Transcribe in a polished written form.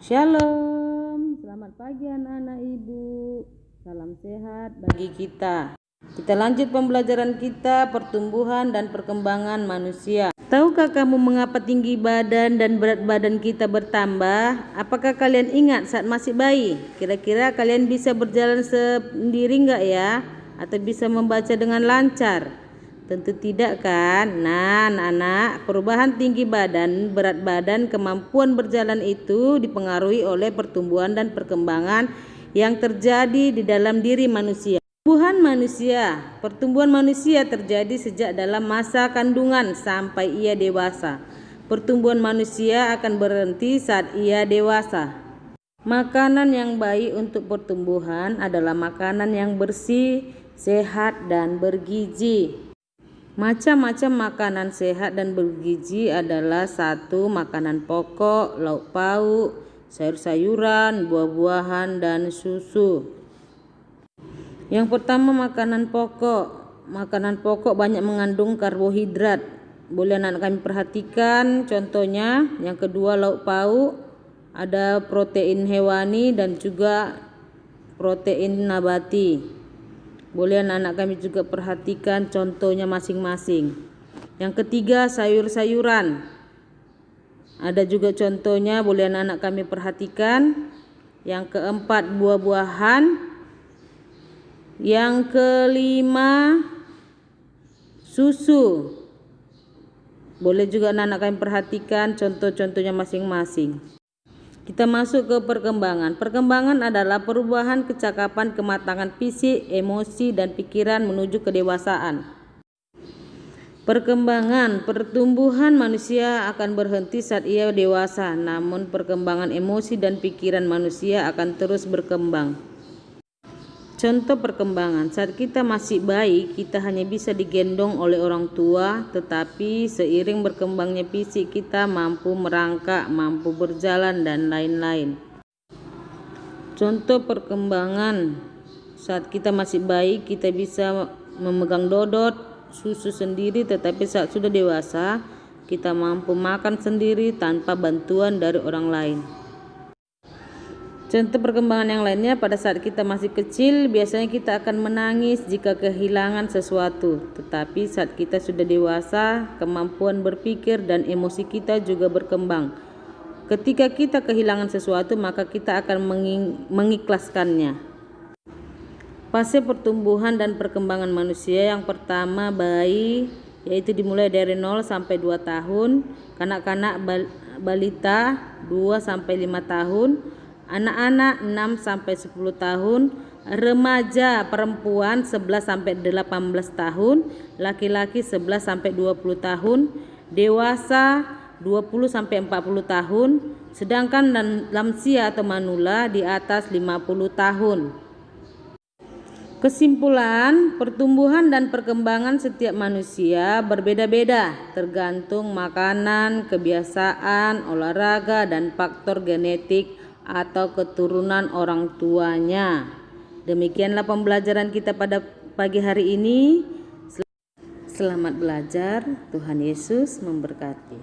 Shalom, selamat pagi anak-anak ibu. Salam sehat bagi kita. Kita lanjut pembelajaran kita, pertumbuhan dan perkembangan manusia. Tahukah kamu mengapa tinggi badan dan berat badan kita bertambah? Apakah kalian ingat saat masih bayi? Kira-kira kalian bisa berjalan sendiri enggak ya? Atau bisa membaca dengan lancar? Tentu tidak kan? Nah anak-anak, perubahan tinggi badan, berat badan, kemampuan berjalan itu dipengaruhi oleh pertumbuhan dan perkembangan yang terjadi di dalam diri manusia. Pertumbuhan manusia terjadi sejak dalam masa kandungan sampai ia dewasa. Pertumbuhan manusia akan berhenti saat ia dewasa. Makanan yang baik untuk pertumbuhan adalah makanan yang bersih, sehat, dan bergizi. Macam-macam makanan sehat dan bergizi adalah: 1. Makanan pokok, lauk pauk, sayur-sayuran, buah-buahan, dan susu. Yang pertama, makanan pokok. Makanan pokok banyak mengandung karbohidrat. Boleh anak kami perhatikan contohnya. Yang kedua, lauk pauk, ada protein hewani dan juga protein nabati. Boleh anak-anak kami juga perhatikan contohnya masing-masing. Yang ketiga, sayur-sayuran. Ada juga contohnya, boleh anak-anak kami perhatikan. Yang keempat, buah-buahan. Yang kelima, susu. Boleh juga anak-anak kami perhatikan contoh-contohnya masing-masing. Kita masuk ke perkembangan. Perkembangan adalah perubahan kecakapan, kematangan fisik, emosi, dan pikiran menuju kedewasaan. Pertumbuhan manusia akan berhenti saat ia dewasa, namun perkembangan emosi dan pikiran manusia akan terus berkembang. Contoh perkembangan, saat kita masih bayi, kita hanya bisa digendong oleh orang tua, tetapi seiring berkembangnya fisik kita mampu merangkak, mampu berjalan, dan lain-lain. Contoh perkembangan, saat kita masih bayi, kita bisa memegang dodot, susu sendiri, tetapi saat sudah dewasa, kita mampu makan sendiri tanpa bantuan dari orang lain. Contoh perkembangan yang lainnya, pada saat kita masih kecil, biasanya kita akan menangis jika kehilangan sesuatu. Tetapi saat kita sudah dewasa, kemampuan berpikir dan emosi kita juga berkembang. Ketika kita kehilangan sesuatu, maka kita akan mengikhlaskannya. Fase pertumbuhan dan perkembangan manusia, yang pertama bayi, yaitu dimulai dari 0 sampai 2 tahun, kanak-kanak balita 2 sampai 5 tahun, anak-anak 6 sampai 10 tahun, remaja perempuan 11 sampai 18 tahun, laki-laki 11 sampai 20 tahun, dewasa 20 sampai 40 tahun, sedangkan lansia atau manula di atas 50 tahun. Kesimpulan, pertumbuhan dan perkembangan setiap manusia berbeda-beda, tergantung makanan, kebiasaan, olahraga, dan faktor genetik atau keturunan orang tuanya. Demikianlah pembelajaran kita pada pagi hari ini. Selamat belajar. Tuhan Yesus memberkati.